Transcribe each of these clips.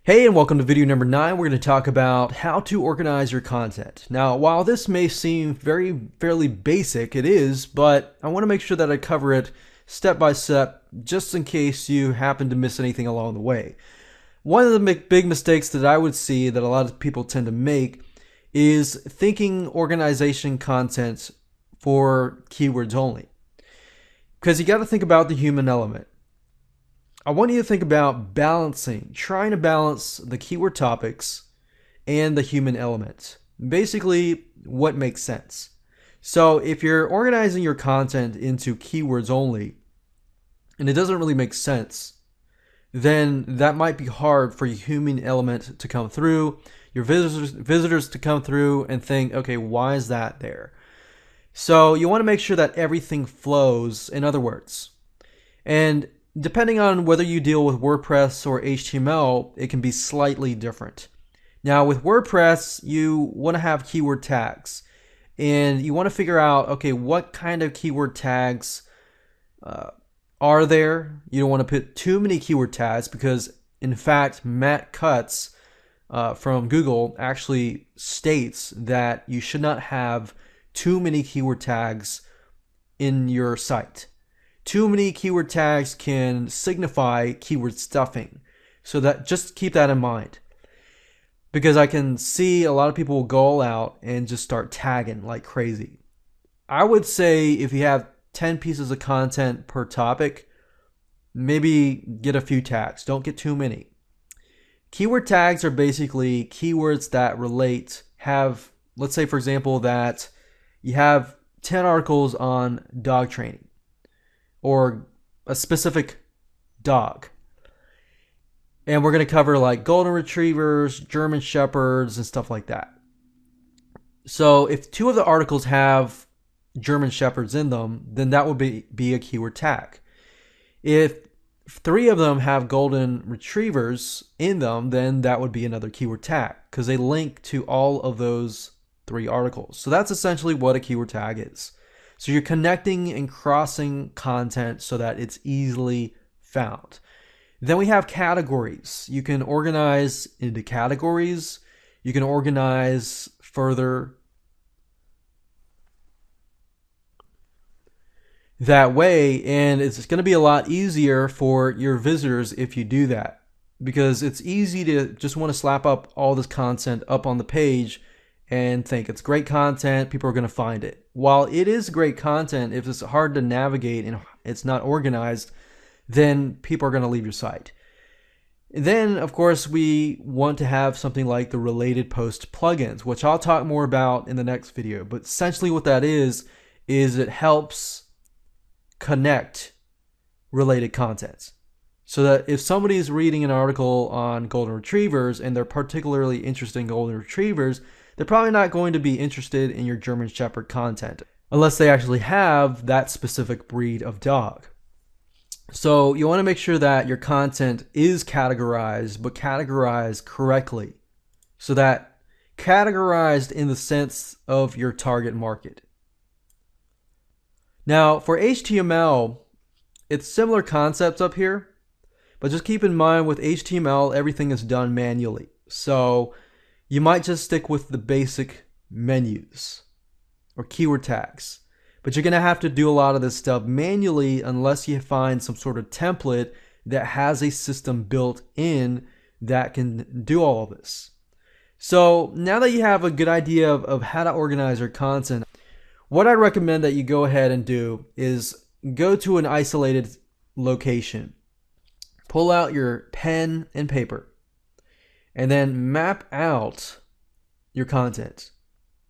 Hey, and welcome to video number 9. We're going to talk about how to organize your content. Now, while this may seem fairly basic, it is, but I want to make sure that I cover it step by step just in case you happen to miss anything along the way. One of the big mistakes that I would see that a lot of people tend to make is thinking organization content for keywords only. Because you got to think about the human element. I want you to think about trying to balance the keyword topics and the human element. Basically, what makes sense. So if you're organizing your content into keywords only, and it doesn't really make sense, then that might be hard for your human element to come through, your visitors to come through and think, okay, why is that there? So you want to make sure that everything flows, in other words. And depending on whether you deal with WordPress or HTML, it can be slightly different. Now with WordPress, you want to have keyword tags, and you want to figure out, okay, what kind of keyword tags are there? You don't want to put too many keyword tags because, in fact, Matt Cutts from Google actually states that you should not have too many keyword tags in your site. Too many keyword tags can signify keyword stuffing. So that just keep that in mind. Because I can see a lot of people will go all out and just start tagging like crazy. I would say if you have 10 pieces of content per topic, maybe get a few tags. Don't get too many. Keyword tags are basically keywords that let's say for example that you have 10 articles on dog training, or a specific dog. And we're going to cover like golden retrievers, German shepherds, and stuff like that. So if 2 of the articles have German shepherds in them, then that would be a keyword tag. If 3 of them have golden retrievers in them, then that would be another keyword tag because they link to all of those 3 articles. So that's essentially what a keyword tag is. So you're connecting and crossing content so that it's easily found. Then we have categories. You can organize into categories. You can organize further that way, and it's going to be a lot easier for your visitors if you do that, because it's easy to just want to slap up all this content up on the page and think it's great content, people are going to find it. While it is great content, if it's hard to navigate and it's not organized, then people are going to leave your site. Then, of course, we want to have something like the related post plugins, which I'll talk more about in the next video. But essentially what that is it helps connect related content. So that if somebody is reading an article on golden retrievers and they're particularly interested in golden retrievers, they're probably not going to be interested in your German Shepherd content unless they actually have that specific breed of dog. So you want to make sure that your content is categorized, but categorized correctly. So that categorized in the sense of your target market. Now for HTML, it's similar concepts up here, but just keep in mind with HTML, everything is done manually. So you might just stick with the basic menus or keyword tags, but you're going to have to do a lot of this stuff manually unless you find some sort of template that has a system built in that can do all of this. So now that you have a good idea of how to organize your content, what I recommend that you go ahead and do is go to an isolated location, pull out your pen and paper, and then map out your content.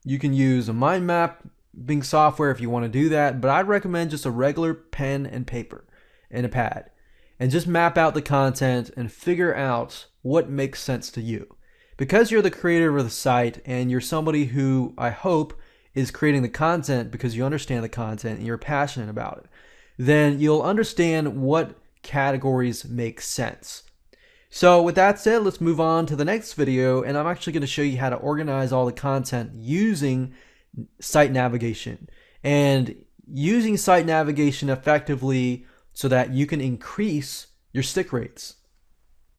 You can use a mind mapping software if you want to do that, but I'd recommend just a regular pen and paper and a pad, and just map out the content and figure out what makes sense to you. Because you're the creator of the site and you're somebody who I hope is creating the content because you understand the content and you're passionate about it, then you'll understand what categories make sense. So with that said, let's move on to the next video, and I'm actually going to show you how to organize all the content using site navigation, and using site navigation effectively so that you can increase your stick rates.